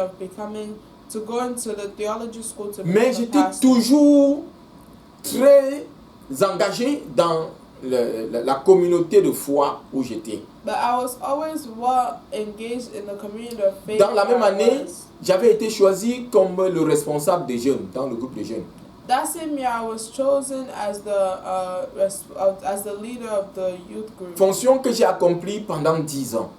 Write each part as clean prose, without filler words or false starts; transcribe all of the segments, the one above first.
of becoming, to go into the theology school to Mais become a j'étais pastor. toujours très engagé dans la communauté de foi où j'étais. But I was always well engaged in the community of faith. Dans la même where I année, was. j'avais été choisi comme le responsable des jeunes dans le groupe de jeunes. That same year, I was chosen as the leader of the youth group. Fonction que j'ai accomplie pendant 10 ans.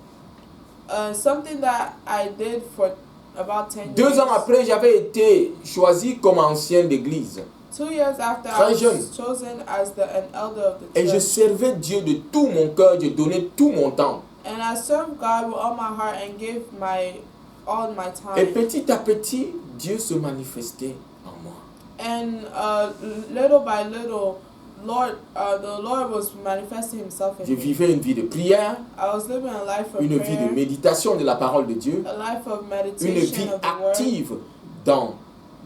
Something that I did for about 10 years. 2 ans après, j'avais été choisi comme ancien d'église. 2 years after, Très I jeune. was chosen as an elder of the Et je church. servais Dieu de tout mon cœur, je donnais tout mon temps. And I served God with all my heart and gave all my time. Et petit à petit, Dieu se manifestait en moi. And little by little, the Lord was manifesting Himself in Je me. vivais une vie de prière, I was living a life of une vie prayer, de méditation de la parole de Dieu, a life of une meditation vie of the Word, active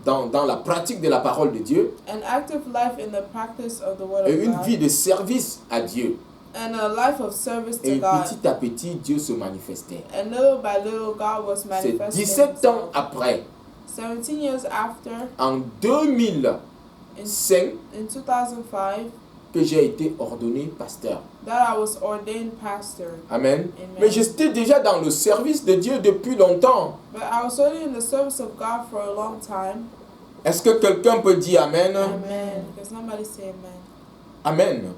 dans la pratique de la parole de Dieu an active life in the practice of the Word et of une God, vie de service à Dieu. and a life of service to Et God. petit à petit, Dieu se manifestait. And little by little, God was C'est manifesting 17 ans Himself. après, 17 years after, en 2005, in 2005, que j'ai été ordonné pasteur. that I was ordained pastor. Amen. Amen. Mais j'étais déjà dans le service de Dieu depuis longtemps. But I was already in the service of God for a long time. Est-ce que quelqu'un peut dire Amen? Amen. Because somebody say amen. Amen.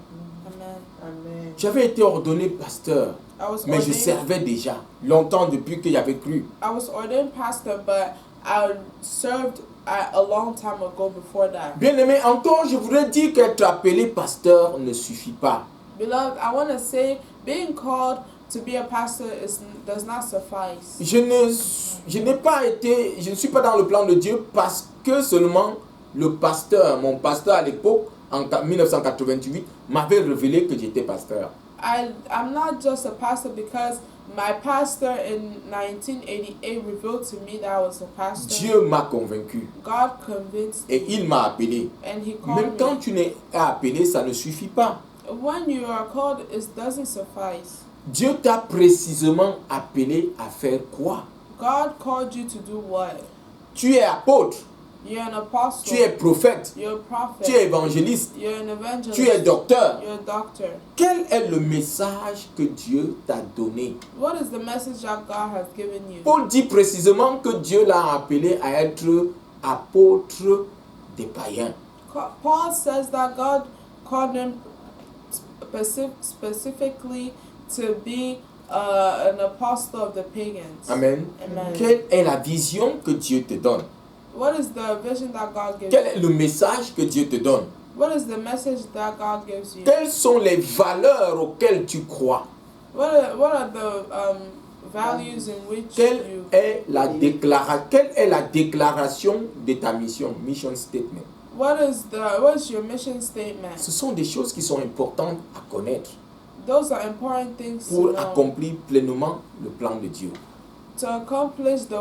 Amen. Amen. J'avais été ordonné pasteur, I was mais je ordained. servais déjà longtemps depuis que j'avais cru. I was ordained pastor, but I served a long time ago before that. Bien aimé, encore je voudrais dire qu'être appelé pasteur ne suffit pas. Beloved, I want to say being called to be a pastor does not suffice. Je ne suis pas dans le plan de Dieu parce que seulement mon pasteur à l'époque, en 1988, m'avait révélé que j'étais pasteur. I'm not just a pastor because my pastor in 1988 revealed to me that I was a pastor. Dieu m'a convaincu God convinced et me, il m'a appelé. and He Même called quand me. tu n'es appelé, ça ne suffit pas. When you are called, it doesn't suffice. Dieu t'a précisément appelé à faire quoi? God called you to do what? Tu es apôtre, You're an apostle. tu es prophète, You're a prophet. tu es évangéliste, You're an evangelist. tu es docteur. You're a doctor. Quel est le message que Dieu t'a donné? What is the message that God has given you? Paul dit précisément que Dieu l'a appelé à être apôtre des païens. Paul says that God called him specifically to be an apostle of the pagans. Amen. Amen. Quelle est la vision que Dieu te donne? What is the vision that God gives Quel est you? le message que Dieu te donne? What is the message that God gives you? Quelles sont les valeurs auxquelles tu crois? What are the values in which Quelle you... est la déclaration de ta mission? Mission statement. What is your mission statement? Ce sont des choses qui sont importantes à connaître Those are important things to pour know accomplir pleinement le plan de Dieu. to accomplish the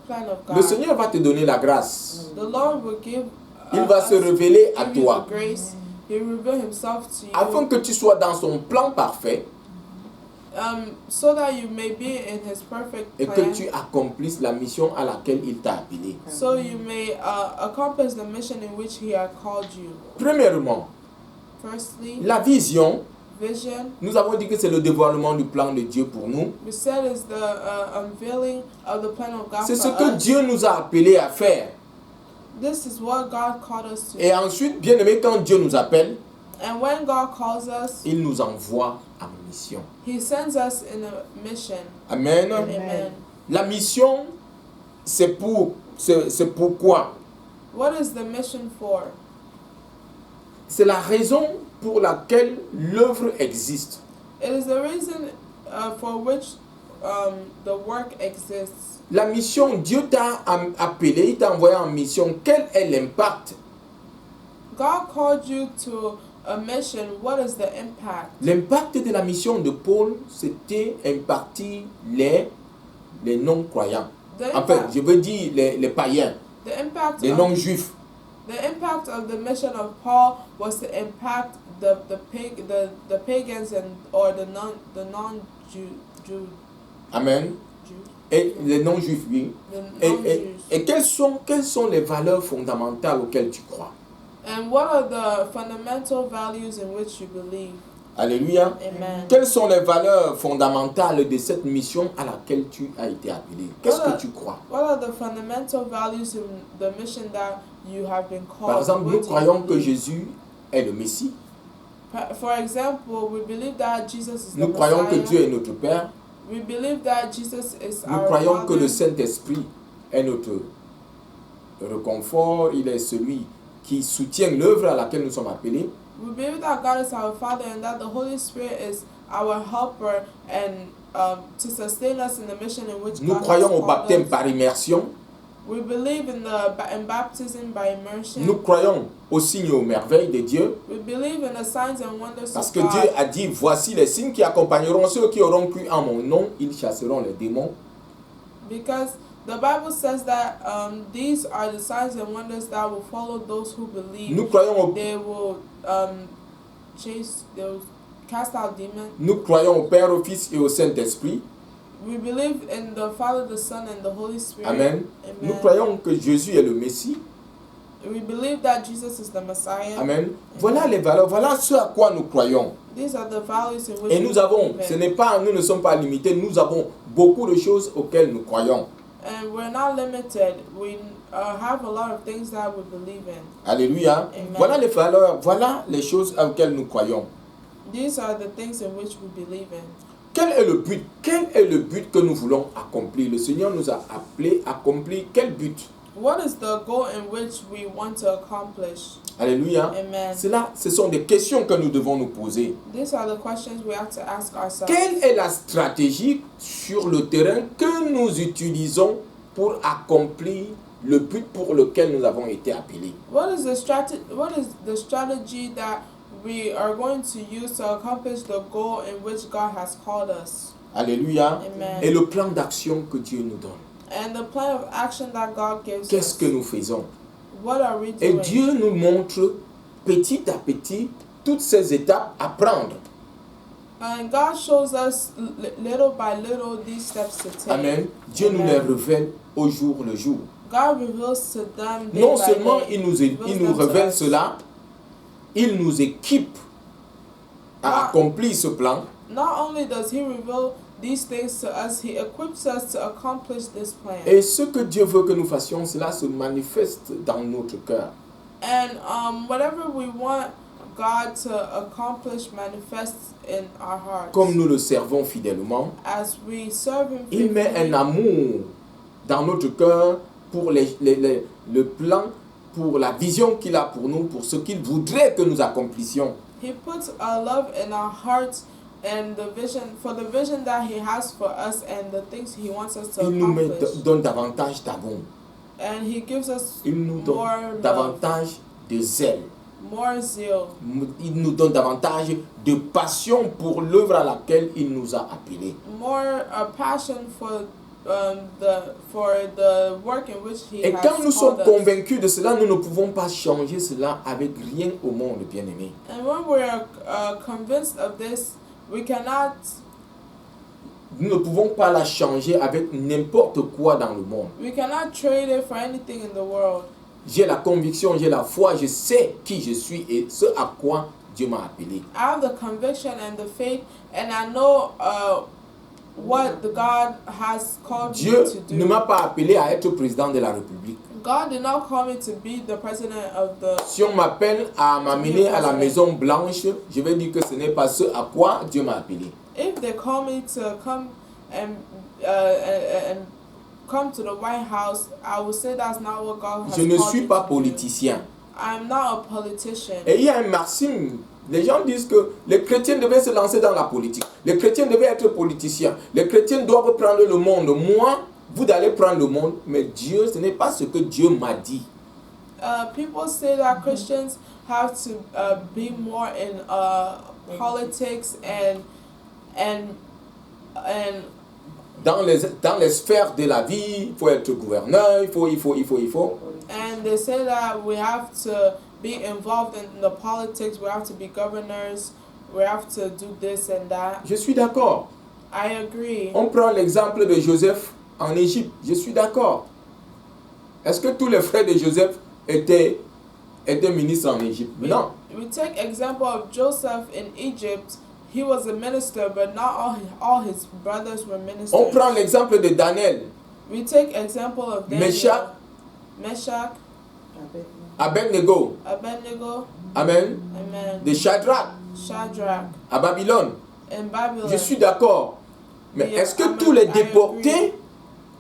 plan of God. Le Seigneur va te donner la grâce. The Lord will give. Il va se révéler à give you toi the grace. He will reveal Himself to you. afin que tu sois dans son plan parfait So that you may be in His perfect et que plan. tu accomplisses la mission à laquelle il t'a appelé. So you may accomplish the mission in which He had called you. Premièrement, Firstly, la vision, vision. nous avons dit que c'est le dévoilement du plan de Dieu pour nous. We said is the unveiling of the plan of God C'est ce for que us. Dieu nous a appelés à faire. This is what God called us to. Et ensuite, bien aimé, quand Dieu nous appelle, And when God calls us, il nous envoie en mission. He sends us in a mission. Amen. Amen. La mission, c'est pourquoi? What is the mission for? C'est la raison pour laquelle l'œuvre existe. It is the reason for which the work exists. La mission, Dieu t'a appelé, il t'a envoyé en mission. Quel est l'impact? God called you to a mission. What is the impact? L'impact de la mission de Paul, c'était impartir les non-croyants. The Enfin, impact, je veux dire les païens, the impact les of non-juifs. the impact of the mission of Paul was to impact the pagans or the non Jew. Amen. Et les non-juifs, oui. the Et, non-Jews. et quelles sont les valeurs fondamentales auxquelles tu crois? And what are the fundamental values in which you believe? Alléluia. Amen. Quelles sont les valeurs fondamentales de cette mission à laquelle tu as été appelé? Qu'est-ce que tu crois? What are the fundamental values in the mission that you have been called? Par exemple, What nous do you croyons que believe? Jésus est le Messie. For example, we believe that Jesus is the Nous croyons que Messiah. Dieu est notre Père. We believe that Jesus is Nous our croyons que Father. le Saint-Esprit est notre réconfort. Il est celui qui soutient l'œuvre à laquelle nous sommes appelés. We believe that God is our Father and that the Holy Spirit is our helper and to sustain us in the mission in which Nous God croyons has au called baptême us. par immersion. We believe in baptism by immersion. Nous croyons aux signes et aux merveilles de Dieu. We believe in the signs and wonders Parce of que God. Dieu a dit, voici les signes qui accompagneront ceux qui auront cru en mon nom. Ils chasseront les démons. Because the Bible says that these are the signs and wonders that will follow those who believe. Nous croyons au, They will they will cast out demons. nous croyons au Père, au Fils et au Saint-Esprit. We believe in the Father, the Son, and the Holy Spirit. Amen. Amen. Nous croyons que Jésus est le Messie. We believe that Jesus is the Messiah. Amen. Voilà les valeurs, voilà ce à quoi nous croyons. These are the values in which Et we nous avons, believe in. nous ne sommes pas limités, nous avons beaucoup de choses auxquelles nous croyons. And we're not limited. We have a lot of things that we believe in. Alléluia. Amen. Voilà les valeurs, voilà les choses auxquelles nous croyons. These are the things in which we believe in. Quel est le but? Quel est le but que nous voulons accomplir? Le Seigneur nous a appelés à accomplir quel but? What is the goal in which we want to accomplish? Alléluia. Amen. Ce sont des questions que nous devons nous poser. These are the questions we have to ask ourselves. Quelle est la stratégie sur le terrain que nous utilisons pour accomplir le but pour lequel nous avons été appelés? What is the strategy that we are going to use to accomplish the goal in which God has called us? Alléluia. Amen. Et le plan d'action que Dieu nous donne. And the plan of action that God gives Qu'est-ce us. que nous faisons? What are we Et doing? Dieu nous montre petit à petit toutes ces étapes à prendre. And God shows us little by little these steps to take. Amen. Dieu nous Amen. les révèle au jour le jour. God reveals to them day Non by seulement day. il nous Reveals them to révèle us. cela, il nous équipe à Ah. accomplir ce plan. Not only does He reveal these things to us, He equips us to accomplish this plan. Et ce que Dieu veut que nous fassions, cela se manifeste dans notre cœur. And whatever we want God to accomplish manifests in our hearts. Comme nous le servons fidèlement, As we serve Him il met faithfully, un amour dans notre cœur pour le plan, pour la vision qu'il a pour nous, pour ce qu'il voudrait que nous accomplissions. He puts a love in our hearts and the vision that He has for us and the things He wants us to Il nous accomplish. donne davantage d'amour. And He gives us Il nous donne more love, davantage de zèle. more zeal, Il nous donne davantage de passion pour l'œuvre à laquelle il nous a appelés. more passion for the work in which He Et has quand nous sommes called us. convaincus de cela, nous ne pouvons pas changer cela avec rien au monde, bien-aimé. And when we are convinced of this, we cannot Nous ne pouvons pas la changer avec n'importe quoi dans le monde. trade it for anything in the world. J'ai la conviction, j'ai la foi, je sais qui je suis et ce à quoi Dieu m'a appelé. I have the conviction and the faith, and I know what the God has called Dieu me to ne do. m'a pas appelé à être président de la République. God did not call me to be the president of the. Si on m'appelle à m'amener à la Maison Blanche, je vais dire que ce n'est pas ce à quoi Dieu m'a appelé. If they call me to come and come to the White House, I will say that's not what God has Je ne called suis me pas to do. politicien. I'm not a politician. Et il y a un maxime. Les gens disent que les chrétiens devaient se lancer dans la politique. Les chrétiens devaient être politiciens. Les chrétiens doivent prendre le monde. Moi, vous allez prendre le monde. Mais Dieu, ce n'est pas ce que Dieu m'a dit. People say that Christians have to be more in politics and Dans les sphères de la vie, il faut être gouverneur, il faut. and they say that we have to be involved in the politics, we have to be governors, we have to do this and that. Je suis d'accord. I agree. On prend l'exemple de Joseph en Égypte. Je suis d'accord. Est-ce que tous les frères de Joseph étaient ministres en Égypte? Non. We take example of Joseph in Egypt. He was a minister, but not all his brothers were ministers. On prend l'exemple de Daniel, We take example of Daniel, Meshach, Abednego, Abednego, Amen, Amen, de Shadrach Shadrach, à Babylone. in Babylon. Je suis d'accord. Mais Yeah, est-ce que Amen. tous les I agree. déportés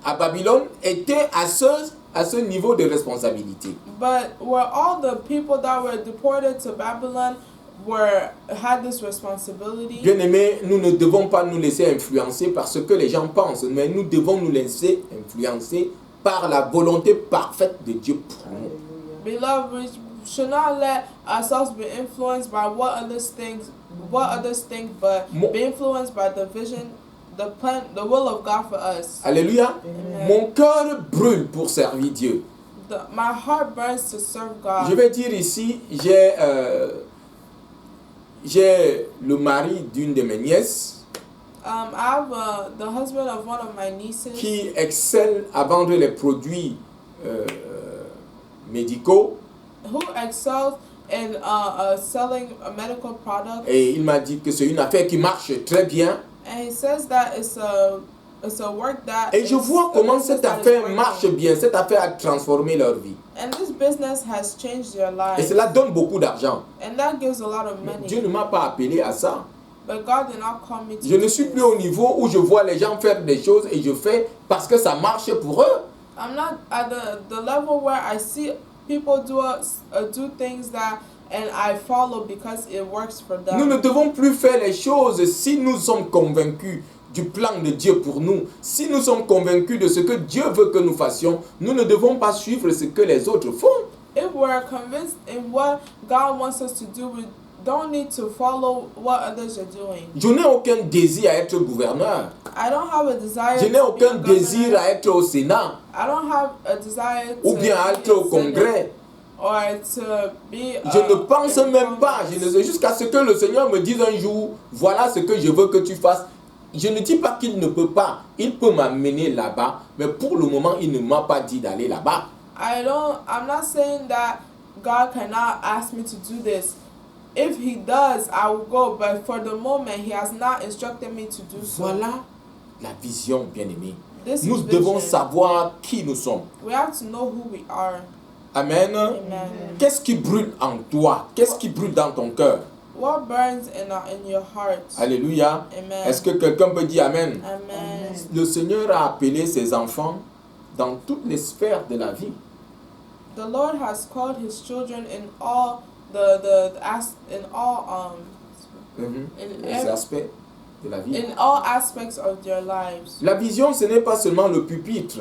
à Babylone étaient à ce niveau de responsabilité? But were all the people that were deported to Babylon had this responsibility? Bien-aimés, nous ne devons pas nous laisser influencer par ce que les gens pensent, mais nous devons nous laisser influencer par la volonté parfaite de Dieu pour nous. Beloved, we should not let ourselves be influenced by what others think, but Mo- be influenced by the vision, the plan, the will of God for us. Alléluia. Amen. Mon cœur brûle pour servir Dieu. My heart burns to serve Je God. vais dire ici, j'ai le mari d'une de mes nièces I have the husband of one of my nieces qui excelle à vendre les produits médicaux, who excels in selling a medical product, et il m'a dit que c'est une affaire qui marche très bien. and he says that it's a work that Et je is vois a comment business cette that is affaire working. marche bien, cette affaire a transformé leur vie. And this business has changed their Et lives, cela donne beaucoup d'argent. and that gives a lot of money. Dieu ne m'a pas appelé à ça. But God did not call me to Je ne do suis this. plus au niveau où je vois les gens faire des choses et je fais parce que ça marche pour eux. I'm not at the level where I see people do things that and I follow because it works for them. Nous ne devons plus faire les choses si nous sommes convaincus du plan de Dieu pour nous. Si nous sommes convaincus de ce que Dieu veut que nous fassions, nous ne devons pas suivre ce que les autres font. If we're convinced in what God wants us to do, we don't need to follow what others are doing. Je n'ai aucun désir à être gouverneur. I don't have a desire Je n'ai to be a aucun governor. désir à être au Sénat I don't have a desire to ou bien à be être au a senator congrès. or to be Je ne pense in même pas, Congress. jusqu'à ce que le Seigneur me dise un jour, voilà ce que je veux que tu fasses. Je ne dis pas qu'il ne peut pas, il peut m'amener là-bas, mais pour le moment, il ne m'a pas dit d'aller là-bas. I'm not saying that God cannot ask me to do this. If he does, I will go, but for the moment, he has not instructed me to do so. Voilà la vision, bien-aimée. This Nous is devons vision. savoir qui nous sommes. We have to know who we are. Amen. Amen. Qu'est-ce qui brûle en toi? Qu'est-ce qui brûle dans ton cœur? What burns in your heart? Alléluia. Amen. Est-ce que quelqu'un peut dire Amen? Amen. Le Seigneur a appelé ses enfants dans toutes les sphères de la vie. The Lord has called his children in all Les in aspects de la vie. all aspects of their lives. La vision, ce n'est pas seulement le pupitre,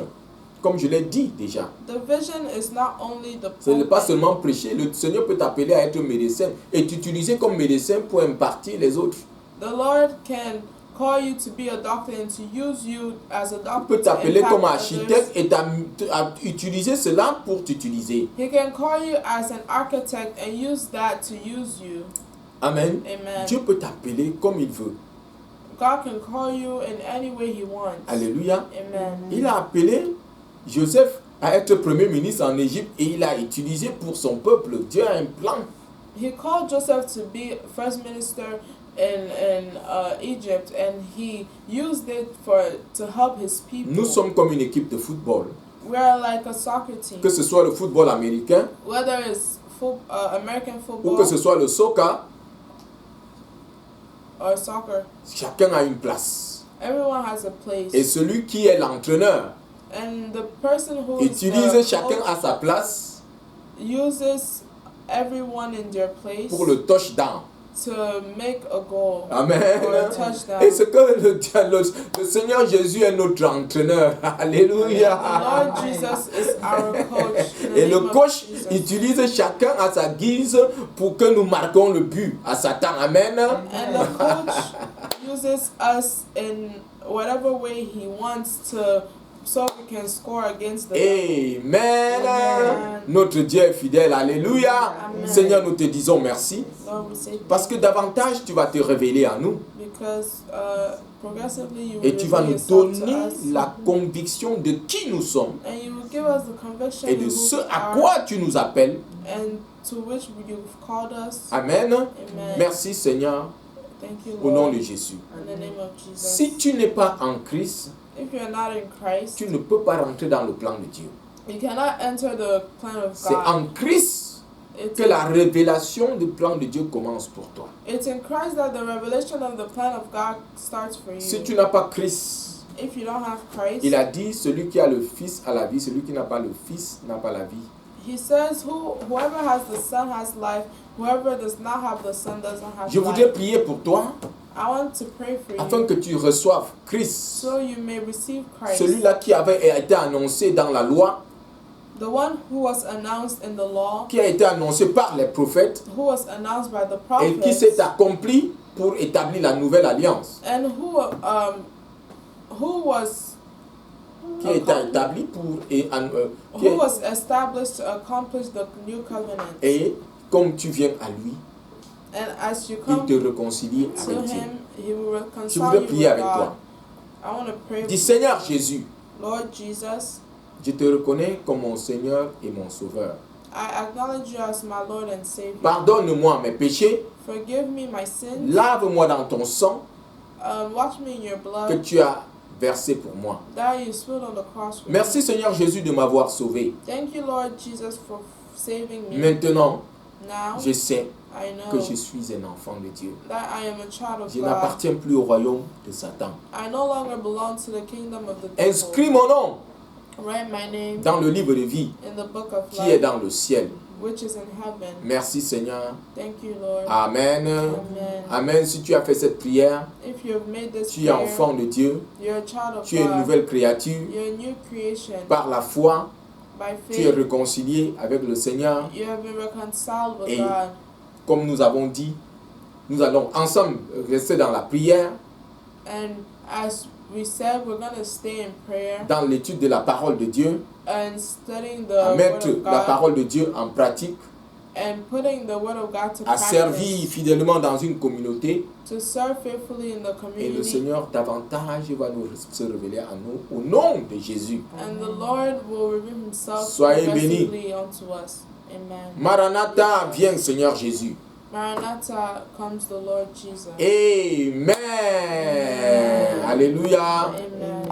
comme je l'ai dit déjà. The vision is not only the Ce n'est pas pulpit. seulement prêcher. Le Seigneur peut t'appeler à être médecin et t'utiliser comme médecin pour impartir les autres. The Lord can call you to be a doctor and to use you as a Il doctor peut to t'appeler impact comme others. architecte et utiliser cela pour t'utiliser. He can call you as an architect and use that to use you. Amen. Amen. Dieu peut t'appeler comme il veut. God can call you in any way he wants. Alléluia. Amen. Il a appelé Joseph à être premier ministre en Égypte et il a utilisé pour son peuple. Dieu a un plan. He called Joseph to be first minister in Egypt, and he used it to help his people. Nous sommes comme une équipe de football. We are like a soccer team, Que ce soit le football américain whether it's American ou football que ce soit le soccer, or soccer. chacun a une place. Everyone has a place, Et celui qui est l'entraîneur and the person who is utilise the chacun coach à sa place uses everyone in their place pour le touchdown. to make a goal Amen. or a touchdown. Et ce que le Seigneur Jésus est notre entraîneur. Alléluia. Lord Jesus is our coach. In the Et le name of coach Jesus. utilise chacun à sa guise pour que nous marquons le but à Satan. Amen. And the coach uses us in whatever way he wants to so we can score against the Amen. Amen. Notre Dieu est fidèle. Alléluia. Amen. Seigneur, nous te disons merci. Lord, we say Parce que davantage tu vas te révéler à nous. because progressively you Et will tu vas reveal nous yourself to donner us, la conviction de qui nous sommes and you will give us the conviction et of de who ce we à are, quoi tu nous appelles. and to which you've called us. Amen. Amen. Merci Seigneur, Thank you, au nom Lord, de Jésus. in the name of Jesus. Si tu n'es pas en Christ, If you're not in Christ, tu ne peux pas rentrer dans le plan de Dieu. you cannot enter the plan of C'est God. en Christ It's que la révélation du plan de Dieu commence pour toi. It's in Christ that the revelation of the plan of God starts for you. Si tu n'as pas Christ, If you don't have Christ, il a dit, celui qui a le Fils a la vie, celui qui n'a pas le Fils n'a pas la vie. He says, whoever has the Son has life, whoever does not have the Son doesn't have Je voudrais life. prier pour toi, I want to pray for afin you que tu reçoives Christ, so you may receive Christ, celui-là qui avait été annoncé dans la loi, the one who was announced in the law, qui a été annoncé par les prophètes who was announced by the et qui prophets, s'est accompli pour établir la nouvelle alliance, and who was qui a été établi pour who was established to accomplish the new covenant. et comme tu viens à lui, And as you il come te réconcilie to avec Dieu. him, he will Je reconcile voudrais you prier with avec God. toi. I want to pray Dis with Seigneur Jésus, Lord Jesus, je te reconnais comme mon Seigneur et mon Sauveur. I acknowledge you as my Lord and Savior. Pardonne-moi mes péchés, Forgive me my sins. lave-moi dans ton sang Wash me in your que blood tu as versé pour moi. that you spilled on the cross for Merci me. Seigneur Jésus de m'avoir sauvé. Thank you, Lord Jesus, for saving me. Maintenant, Now je sais I que know je suis un enfant de Dieu. that I am a child of Je God. n'appartiens plus au royaume de Satan. I no longer belong to the kingdom of the devil. Inscris mon nom Write my name dans le livre de vie in the book of qui est life, dans le ciel. which is in heaven. Merci Seigneur. Thank you, Lord. Amen. Amen. Amen. Si tu as fait cette prière, If you have made this tu es prayer, enfant de Dieu. you're a child of Tu es une God. nouvelle créature. You're a new creation. Par la foi, By tu es faith, réconcilié avec le Seigneur. you have been reconciled with Et God. comme nous avons dit, nous allons ensemble rester dans la prière, And as we said, we're going to stay in prayer dans l'étude de la parole de Dieu, and studying the à Word mettre of la God parole de Dieu en pratique, and putting the Word of God to à servir practice, fidèlement dans une communauté. to serve faithfully in the Et le community. Seigneur davantage va nous se révéler à nous au nom de Jésus. And the Lord will reveal Himself Soyez bénis. progressively unto us. Amen. Maranatha, viens Seigneur Jésus. Maranatha comes the Lord Jesus. Amen. Alléluia. Amen.